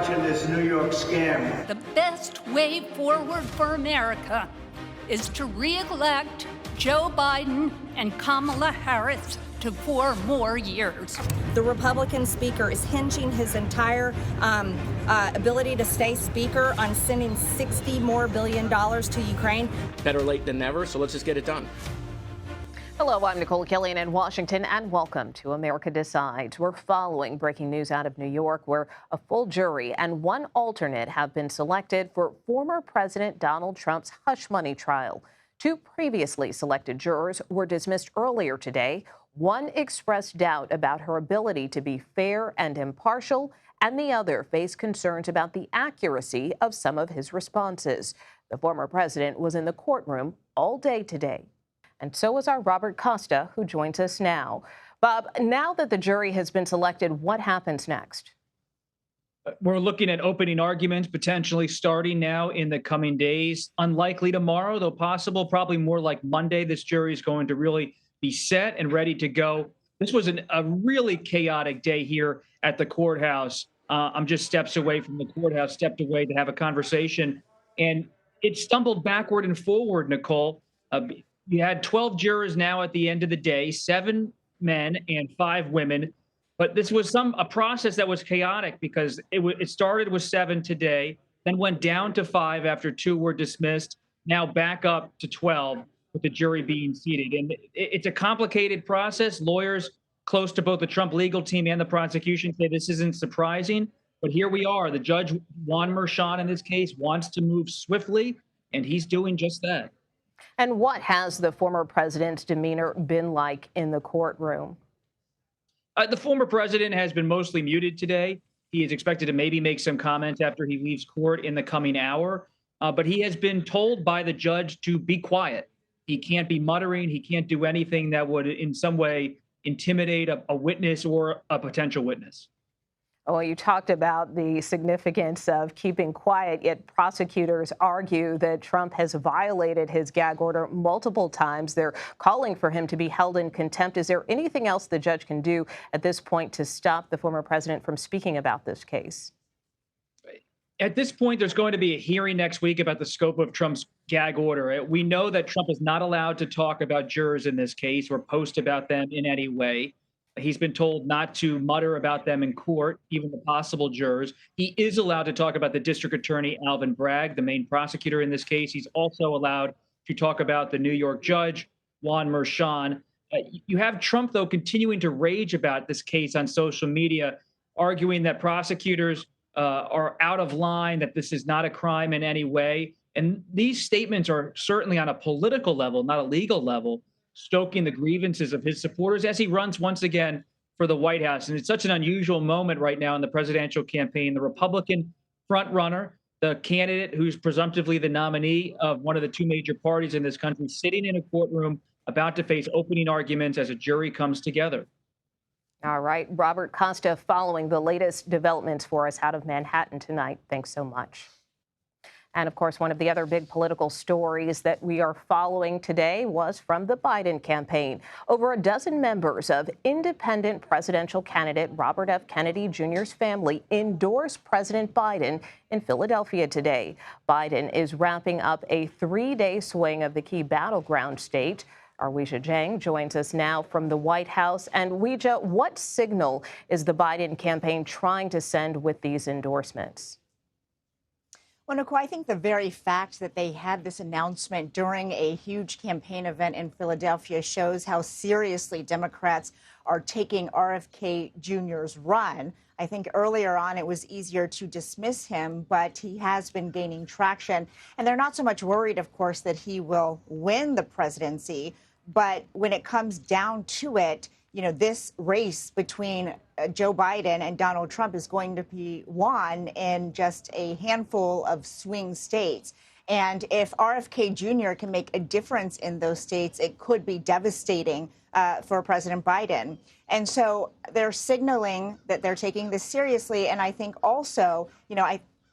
watching this New York scam. The best way forward for America is to re-elect Joe Biden and Kamala Harris to 4 more years. The Republican speaker is hinging his entire ability to stay speaker on sending $60 billion more to Ukraine. Better late than never, so let's just get it done. Hello, I'm Nicole Killian in Washington, and welcome to America Decides. We're following breaking news out of New York, where a full jury and 1 alternate have been selected for former President Donald Trump's hush money trial. 2 previously selected jurors were dismissed earlier today. 1 expressed doubt about her ability to be fair and impartial, and the other faced concerns about the accuracy of some of his responses. The former president was in the courtroom all day today. And so is our Robert Costa, who joins us now. Bob, now that the jury has been selected, what happens next? We're looking at opening arguments potentially starting now in the coming days. Unlikely tomorrow, though possible, probably more like Monday. This jury is going to really be set and ready to go. This was a really chaotic day here at the courthouse. I'm just steps away from the courthouse, stepped away to have a conversation. And it stumbled backward and forward, Nicole. You had 12 jurors now at the end of the day, 7 men and 5 women. But this was a process that was chaotic because it started with 7 today, then went down to 5 after 2 were dismissed, now back up to 12 with the jury being seated. And it's a complicated process. Lawyers close to both the Trump legal team and the prosecution say this isn't surprising. But here we are. The judge, Juan Merchan in this case, wants to move swiftly, and he's doing just that. And what has the former president's demeanor been like in the courtroom? The former president has been mostly muted today. He is expected to maybe make some comments after he leaves court in the coming hour. But he has been told by the judge to be quiet. He can't be muttering. He can't do anything that would in some way intimidate a witness or a potential witness. Well, you talked about the significance of keeping quiet, yet prosecutors argue that Trump has violated his gag order multiple times. They're calling for him to be held in contempt. Is there anything else the judge can do at this point to stop the former president from speaking about this case? At this point, there's going to be a hearing next week about the scope of Trump's gag order. We know that Trump is not allowed to talk about jurors in this case or post about them in any way. He's been told not to mutter about them in court, even the possible jurors. He is allowed to talk about the district attorney, Alvin Bragg, the main prosecutor in this case. He's also allowed to talk about the New York judge, Juan Merchan. You have Trump, though, continuing to rage about this case on social media, arguing that prosecutors are out of line, that this is not a crime in any way. And these statements are certainly on a political level, not a legal level, stoking the grievances of his supporters as he runs once again for the White House. And it's such an unusual moment right now in the presidential campaign. The Republican frontrunner, the candidate who's presumptively the nominee of one of the 2 major parties in this country, sitting in a courtroom about to face opening arguments as a jury comes together. All right. Robert Costa following the latest developments for us out of Manhattan tonight. Thanks so much. And of course, one of the other big political stories that we are following today was from the Biden campaign. Over a dozen members of independent presidential candidate Robert F. Kennedy Jr.'s family endorsed President Biden in Philadelphia today. Biden is wrapping up a 3-day swing of the key battleground state. Our Weijia Jiang joins us now from the White House. And Weijia, what signal is the Biden campaign trying to send with these endorsements? Well, Nicole, I think the very fact that they had this announcement during a huge campaign event in Philadelphia shows how seriously Democrats are taking RFK Jr.'s run. I think earlier on it was easier to dismiss him, but he has been gaining traction. And they're not so much worried, of course, that he will win the presidency. But when it comes down to it, you know, this race between Joe Biden and Donald Trump is going to be won in just a handful of swing states. And if RFK Jr. can make a difference in those states, it could be devastating for President Biden. And so they're signaling that they're taking this seriously. And I think also,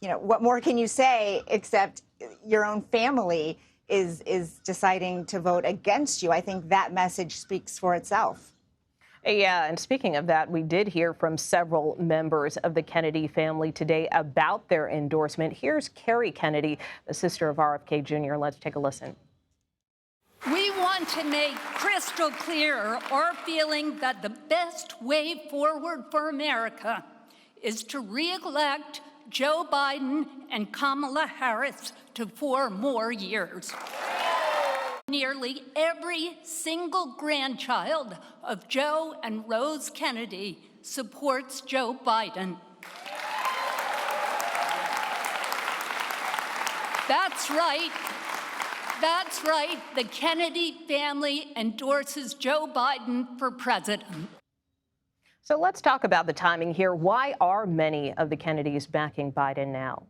what more can you say except your own family is deciding to vote against you? I think that message speaks for itself. Yeah, and speaking of that, we did hear from several members of the Kennedy family today about their endorsement. Here's Carrie Kennedy, the sister of RFK Jr. Let's take a listen. We want to make crystal clear our feeling that the best way forward for America is to re-elect Joe Biden and Kamala Harris to 4 more years. Nearly every single grandchild of Joe and Rose Kennedy supports Joe Biden. That's right. That's right. The Kennedy family endorses Joe Biden for president. So let's talk about the timing here. Why are many of the Kennedys backing Biden now?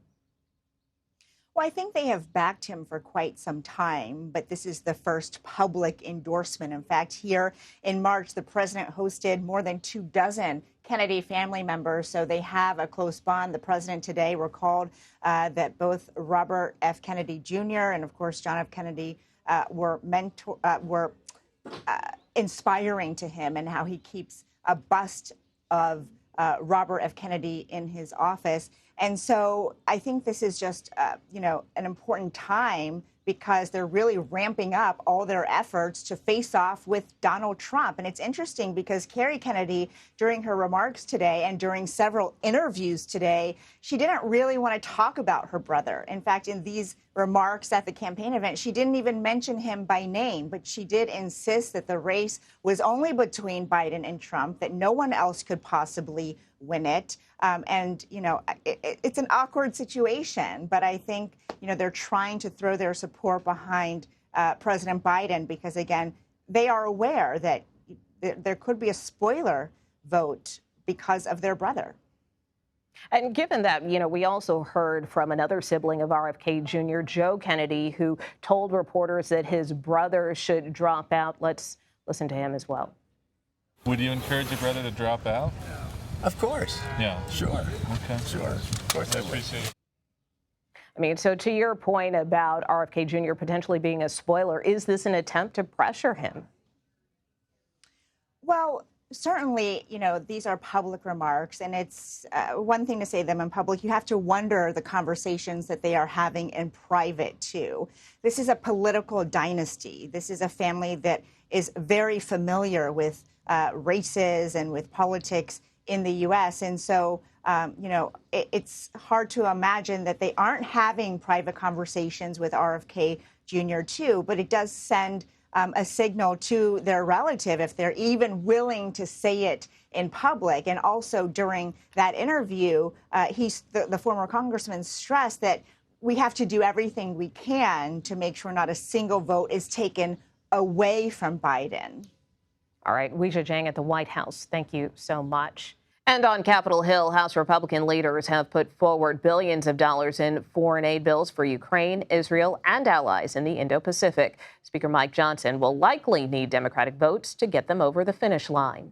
Well, I think they have backed him for quite some time, but this is the first public endorsement. In fact, here in March, the president hosted more than 24 Kennedy family members, so they have a close bond. The president today recalled that both Robert F. Kennedy Jr. and, of course, John F. Kennedy were inspiring to him, and how he keeps a bust of Robert F. Kennedy in his office. And so I think this is just, an important time because they're really ramping up all their efforts to face off with Donald Trump. And it's interesting because Carrie Kennedy, during her remarks today and during several interviews today, she didn't really want to talk about her brother. In fact, in these remarks at the campaign event, she didn't even mention him by name, but she did insist that the race was only between Biden and Trump, that no one else could possibly win it. It's an awkward situation, but I think, they're trying to throw their support behind President Biden because, again, they are aware that there could be a spoiler vote because of their brother. And given that, we also heard from another sibling of RFK Jr., Joe Kennedy, who told reporters that his brother should drop out. Let's listen to him as well. Would you encourage your brother to drop out? Of course. Yeah. Sure. Okay. Sure. Of course I would. Appreciate it. So to your point about RFK Jr. potentially being a spoiler, is this an attempt to pressure him? Well, certainly, these are public remarks, and it's one thing to say them in public. You have to wonder the conversations that they are having in private, too. This is a political dynasty. This is a family that is very familiar with races and with politics in the U.S. And so, it's hard to imagine that they aren't having private conversations with RFK Jr. too, but it does send a signal to their relative if they're even willing to say it in public. And also during that interview, the former congressman stressed that we have to do everything we can to make sure not a single vote is taken away from Biden. All right, Weijia Jiang at the White House, thank you so much. And on Capitol Hill, House Republican leaders have put forward billions of dollars in foreign aid bills for Ukraine, Israel, and allies in the Indo-Pacific. Speaker Mike Johnson will likely need Democratic votes to get them over the finish line.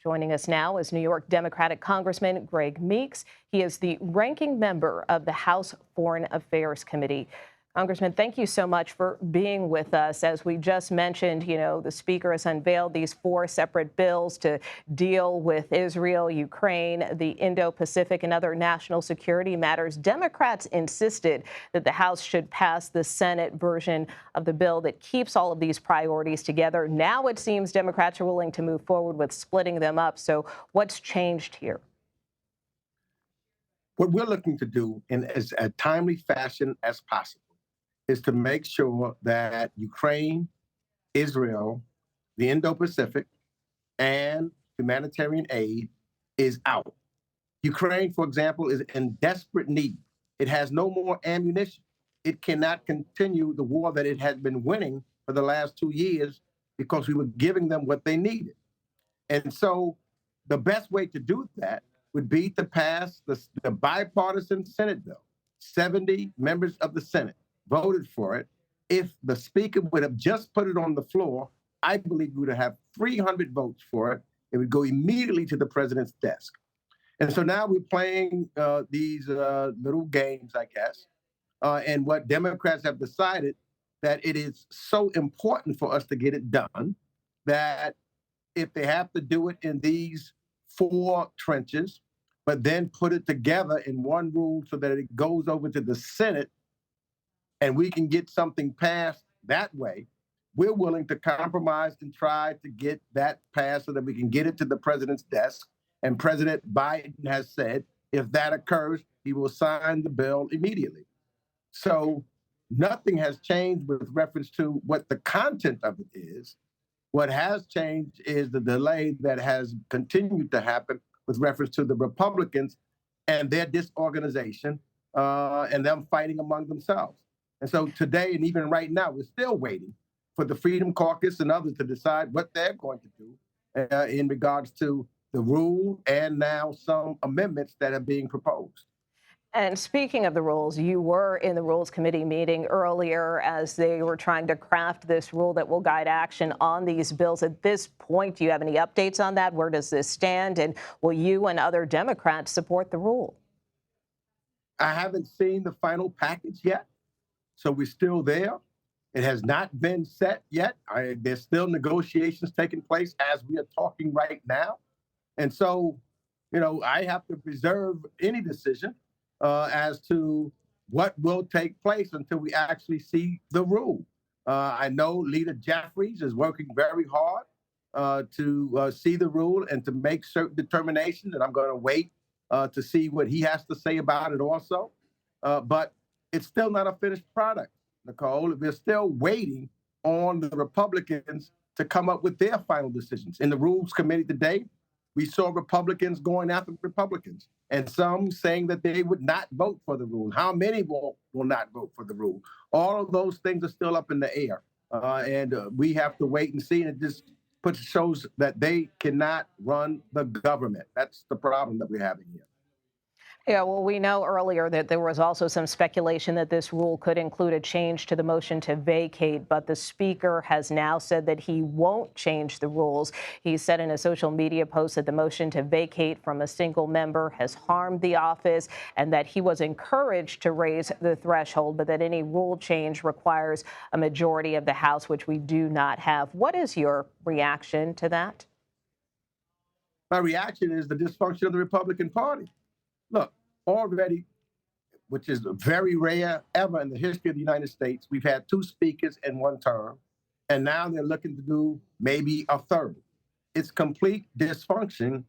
Joining us now is New York Democratic Congressman Greg Meeks. He is the ranking member of the House Foreign Affairs Committee. Congressman, thank you so much for being with us. As we just mentioned, the Speaker has unveiled these 4 separate bills to deal with Israel, Ukraine, the Indo-Pacific, and other national security matters. Democrats insisted that the House should pass the Senate version of the bill that keeps all of these priorities together. Now it seems Democrats are willing to move forward with splitting them up. So what's changed here? What we're looking to do in as a timely fashion as possible is to make sure that Ukraine, Israel, the Indo-Pacific, and humanitarian aid is out. Ukraine, for example, is in desperate need. It has no more ammunition. It cannot continue the war that it has been winning for the last 2 years because we were giving them what they needed. And so the best way to do that would be to pass the bipartisan Senate bill. 70 members of the Senate voted for it. If the Speaker would have just put it on the floor, I believe we would have 300 votes for it. It would go immediately to the president's desk. And so now we're playing these little games, I guess. And what Democrats have decided that it is so important for us to get it done that if they have to do it in these 4 trenches, but then put it together in one rule so that it goes over to the Senate and we can get something passed that way, we're willing to compromise and try to get that passed so that we can get it to the president's desk. And President Biden has said, if that occurs, he will sign the bill immediately. So nothing has changed with reference to what the content of it is. What has changed is the delay that has continued to happen with reference to the Republicans and their disorganization and them fighting among themselves. And so today, and even right now, we're still waiting for the Freedom Caucus and others to decide what they're going to do in regards to the rule and now some amendments that are being proposed. And speaking of the rules, you were in the Rules Committee meeting earlier as they were trying to craft this rule that will guide action on these bills. At this point, do you have any updates on that? Where does this stand? And will you and other Democrats support the rule? I haven't seen the final package yet, so we're still there. It has not been set yet. There's still negotiations taking place as we are talking right now. And so, I have to reserve any decision as to what will take place until we actually see the rule. I know Leader Jeffries is working very hard to see the rule and to make certain determinations, and I'm going to wait to see what he has to say about it also. But it's still not a finished product, Nicole. We're still waiting on the Republicans to come up with their final decisions. In the Rules Committee today, we saw Republicans going after Republicans and some saying that they would not vote for the rule. How many will not vote for the rule? All of those things are still up in the air. And we have to wait and see. And it just shows that they cannot run the government. That's the problem that we're having here. Yeah, well, we know earlier that there was also some speculation that this rule could include a change to the motion to vacate, but the speaker has now said that he won't change the rules. He said in a social media post that the motion to vacate from a single member has harmed the office and that he was encouraged to raise the threshold, but that any rule change requires a majority of the House, which we do not have. What is your reaction to that? My reaction is the dysfunction of the Republican Party. Look, already, which is very rare ever in the history of the United States, we've had 2 speakers in 1 term, and now they're looking to do maybe a 3rd. It's complete dysfunctioning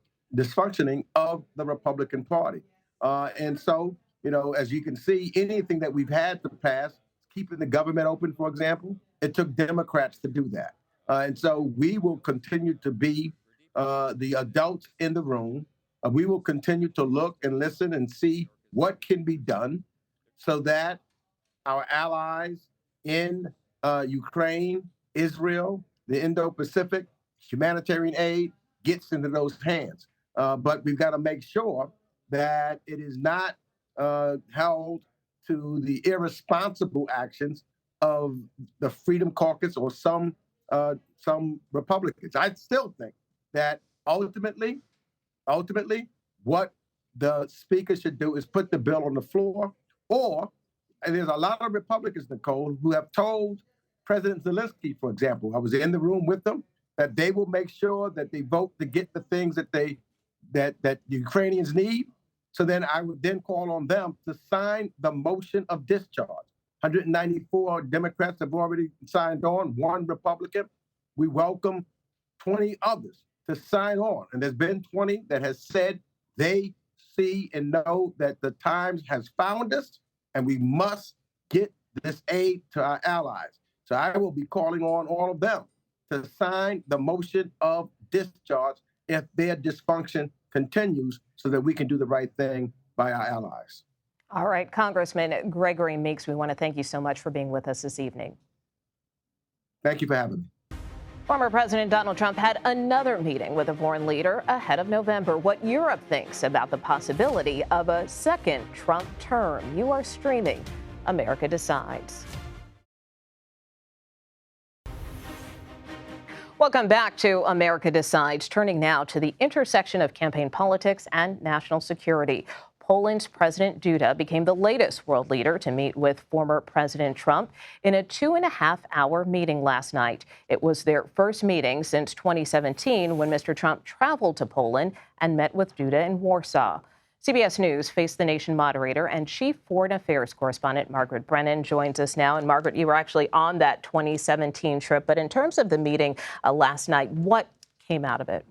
of the Republican Party. And so, as you can see, anything that we've had to pass, keeping the government open, for example, it took Democrats to do that. And so we will continue to be the adults in the room. We will continue to look and listen and see what can be done so that our allies in Ukraine, Israel, the Indo-Pacific, humanitarian aid gets into those hands. But we've got to make sure that it is not held to the irresponsible actions of the Freedom Caucus or some Republicans. I still think that ultimately, what the speaker should do is put the bill on the floor, and there's a lot of Republicans, Nicole, who have told President Zelensky, for example, I was in the room with them, that they will make sure that they vote to get the things that the Ukrainians need. So then I would then call on them to sign the motion of discharge. 194 Democrats have already signed on, 1 Republican. We welcome 20 others to sign on. And there's been 20 that has said they see and know that the times has found us and we must get this aid to our allies. So I will be calling on all of them to sign the motion of discharge if their dysfunction continues so that we can do the right thing by our allies. All right, Congressman Gregory Meeks, we want to thank you so much for being with us this evening. Thank you for having me. Former President Donald Trump had another meeting with a foreign leader ahead of November. What Europe thinks about the possibility of a second Trump term. You are streaming America Decides. Welcome back to America Decides, turning now to the intersection of campaign politics and national security. Poland's President Duda became the latest world leader to meet with former President Trump in a 2.5-hour meeting last night. It was their first meeting since 2017 when Mr. Trump traveled to Poland and met with Duda in Warsaw. CBS News Face the Nation moderator and chief foreign affairs correspondent Margaret Brennan joins us now. And Margaret, you were actually on that 2017 trip. But in terms of the meeting last night, what came out of it?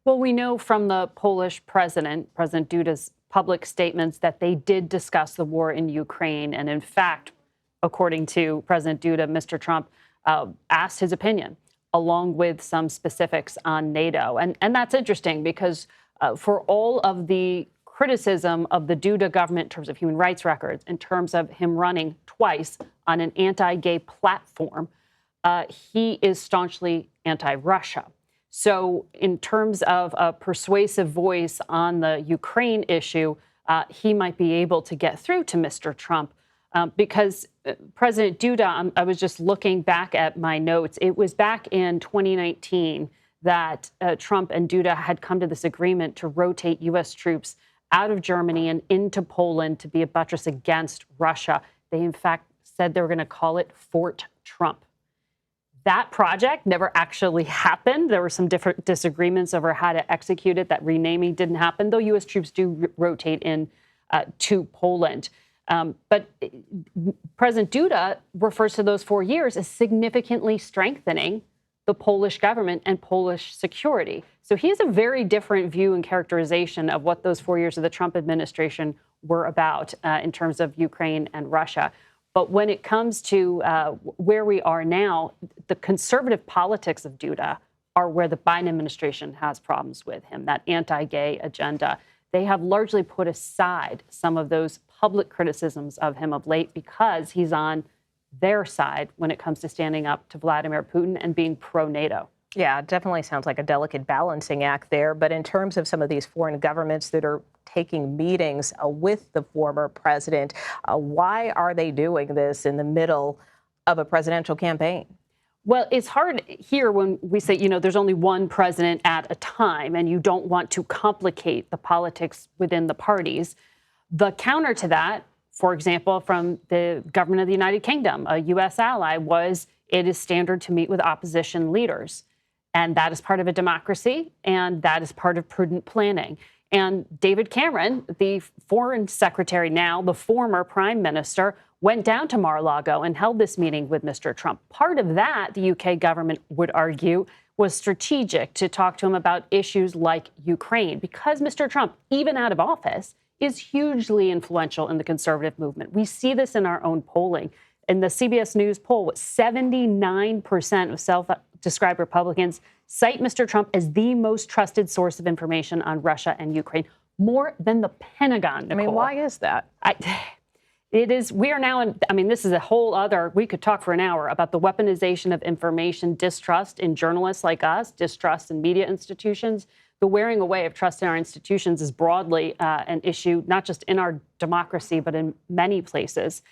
Well, we know from the Polish President Duda's public statements that they did discuss the war in Ukraine. And in fact, according to President Duda, Mr. Trump asked his opinion along with some specifics on NATO. And that's interesting because for all of the criticism of the Duda government in terms of human rights records, in terms of him running twice on an anti-gay platform, he is staunchly anti-Russia. So in terms of a persuasive voice on the Ukraine issue, he might be able to get through to Mr. Trump because President Duda, I was just looking back at my notes, it was back in 2019 that Trump and Duda had come to this agreement to rotate U.S. troops out of Germany and into Poland to be a buttress against Russia. They, in fact, said they were going to call it Fort Trump. That project never actually happened. There were some different disagreements over how to execute it. That renaming didn't happen, though U.S. troops do rotate in to Poland. But President Duda refers to those 4 years as significantly strengthening the Polish government and Polish security. So he has a very different view and characterization of what those 4 years of the Trump administration were about in terms of Ukraine and Russia. But when it comes to where we are now, the conservative politics of Duda are where the Biden administration has problems with him, that anti-gay agenda. They have largely put aside some of those public criticisms of him of late because he's on their side when it comes to standing up to Vladimir Putin and being pro-NATO. Yeah, it definitely sounds like a delicate balancing act there. But in terms of some of these foreign governments that are taking meetings with the former president, why are they doing this in the middle of a presidential campaign? Well, it's hard here when we say, there's only one president at a time and you don't want to complicate the politics within the parties. The counter to that, for example, from the government of the United Kingdom, a U.S. ally, was it is standard to meet with opposition leaders. And that is part of a democracy, and that is part of prudent planning. And David Cameron, the foreign secretary now, the former prime minister, went down to Mar-a-Lago and held this meeting with Mr. Trump. Part of that, the UK government would argue, was strategic to talk to him about issues like Ukraine, because Mr. Trump, even out of office, is hugely influential in the conservative movement. We see this in our own polling. In the CBS News poll, 79% of self-described Republicans cite Mr. Trump as the most trusted source of information on Russia and Ukraine, more than the Pentagon, Nicole. I mean, why is that? It is. We are now in, this is a whole other, we could talk for an hour about the weaponization of information, distrust in journalists like us, distrust in media institutions. The wearing away of trust in our institutions is broadly an issue, not just in our democracy, but in many places.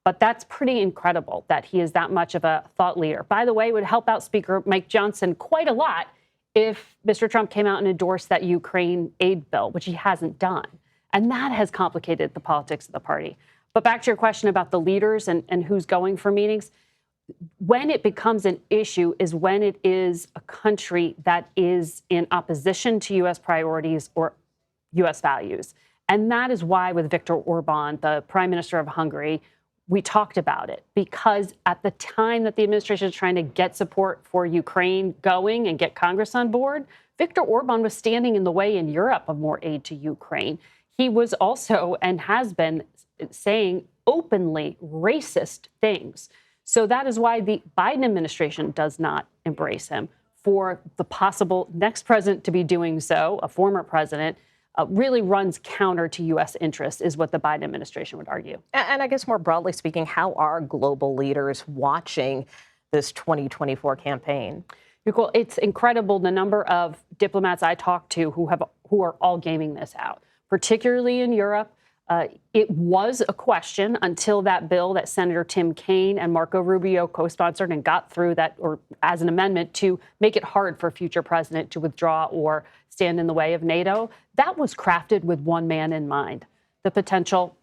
But that's pretty incredible that he is that much of a thought leader. By the way, it would help out Speaker Mike Johnson quite a lot if Mr. Trump came out and endorsed that Ukraine aid bill, which he hasn't done. And that has complicated the politics of the party. But back to your question about the leaders and who's going for meetings, when it becomes an issue is when it is a country that is in opposition to U.S. priorities or U.S. values. And that is why with Viktor Orban, the prime minister of Hungary, we talked about it, because at the time that the administration is trying to get support for Ukraine going and get Congress on board, Viktor Orban was standing in the way in Europe of more aid to Ukraine. He was also and has been saying openly racist things. So that is why the Biden administration does not embrace him. For the possible next president to be doing so, a former president, really runs counter to U.S. interests, is what the Biden administration would argue. And I guess more broadly speaking, how are global leaders watching this 2024 campaign? Nicole, it's incredible the number of diplomats I talk to who are all gaming this out, particularly in Europe. It was a question until that bill that Senator Tim Kaine and Marco Rubio co-sponsored and got through that, or as an amendment to make it hard for a future president to withdraw or stand in the way of NATO. That was crafted with one man in mind, the potential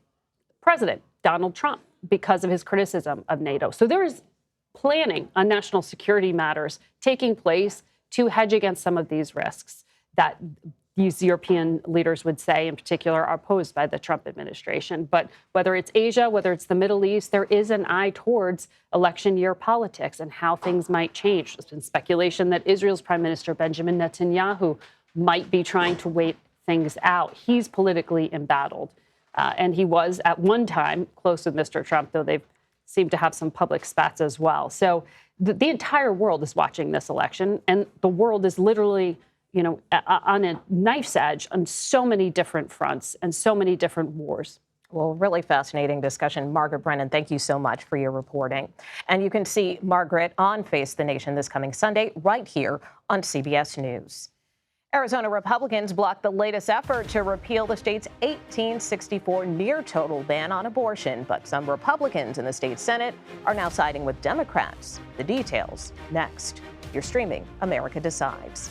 president, Donald Trump, because of his criticism of NATO. So there is planning on national security matters taking place to hedge against some of these risks that these European leaders would say, in particular, are posed by the Trump administration. But whether it's Asia, whether it's the Middle East, there is an eye towards election year politics and how things might change. There's been speculation that Israel's Prime Minister Benjamin Netanyahu might be trying to wait things out. He's politically embattled. And he was at one time close with Mr. Trump, though they've seemed to have some public spats as well. So the entire world is watching this election, and the world is literally, on a knife's edge on so many different fronts and so many different wars. Well, really fascinating discussion. Margaret Brennan, thank you so much for your reporting. And you can see Margaret on Face the Nation this coming Sunday right here on CBS News. Arizona Republicans blocked the latest effort to repeal the state's 1864 near-total ban on abortion, but some Republicans in the state Senate are now siding with Democrats. The details next. You're streaming America Decides.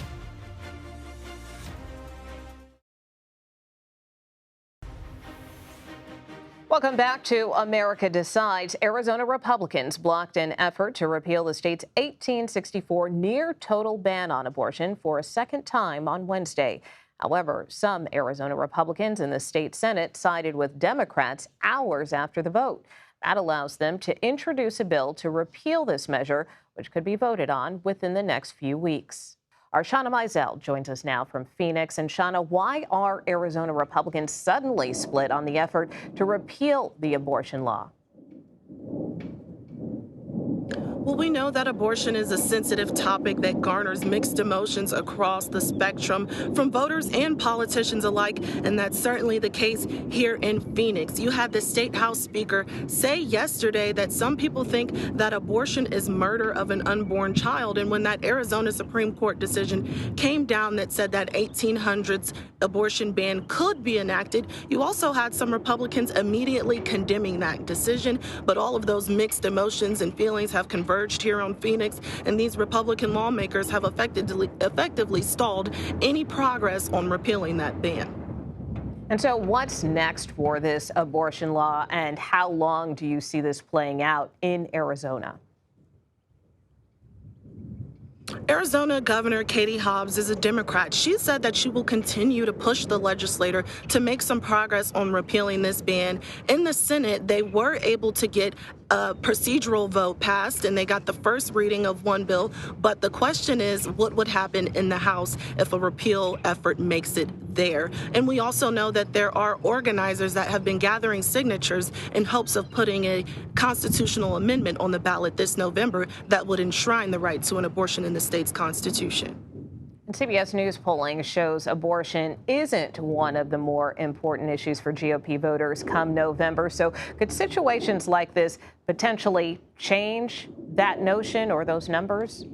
Welcome back to America Decides. Arizona Republicans blocked an effort to repeal the state's 1864 near-total ban on abortion for a second time on Wednesday. However, some Arizona Republicans in the state Senate sided with Democrats hours after the vote. That allows them to introduce a bill to repeal this measure, which could be voted on within the next few weeks. Our Shauna Mizell joins us now from Phoenix. And Shauna, why are Arizona Republicans suddenly split on the effort to repeal the abortion law? Well, we know that abortion is a sensitive topic that garners mixed emotions across the spectrum from voters and politicians alike, and that's certainly the case here in Phoenix. You had the State House Speaker say yesterday that some people think that abortion is murder of an unborn child, and when that Arizona Supreme Court decision came down that said that 1800s abortion ban could be enacted, you also had some Republicans immediately condemning that decision, but all of those mixed emotions and feelings have converged here on Phoenix, and these Republican lawmakers have effectively stalled any progress on repealing that ban. And so what's next for this abortion law, and how long do you see this playing out in Arizona? Arizona Governor Katie Hobbs is a Democrat. She said that she will continue to push the legislature to make some progress on repealing this ban. In the Senate, they were able to get a procedural vote passed, and they got the first reading of one bill. But the question is, what would happen in the House if a repeal effort makes it there? And we also know that there are organizers that have been gathering signatures in hopes of putting a constitutional amendment on the ballot this November that would enshrine the right to an abortion in the state's constitution. And CBS News polling shows abortion isn't one of the more important issues for GOP voters come November. So could situations like this potentially change that notion or those numbers?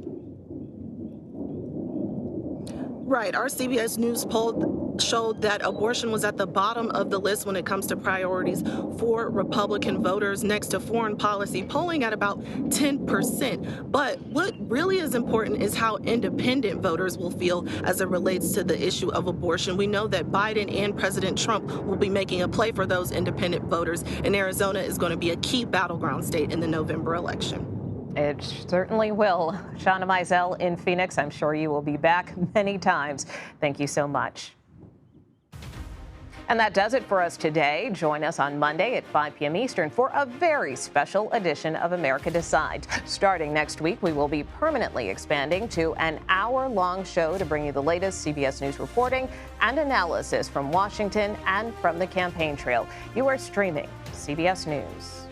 Right. Our CBS News poll showed that abortion was at the bottom of the list when it comes to priorities for Republican voters, next to foreign policy, polling at about 10%. But what really is important is how independent voters will feel as it relates to the issue of abortion. We know that Biden and President Trump will be making a play for those independent voters, and Arizona is going to be a key battleground state in the November election. It certainly will. Shauna Mizell in Phoenix. I'm sure you will be back many times. Thank you so much. And that does it for us today. Join us on Monday at 5 p.m. Eastern for a very special edition of America Decides. Starting next week, we will be permanently expanding to an hour-long show to bring you the latest CBS News reporting and analysis from Washington and from the campaign trail. You are streaming CBS News.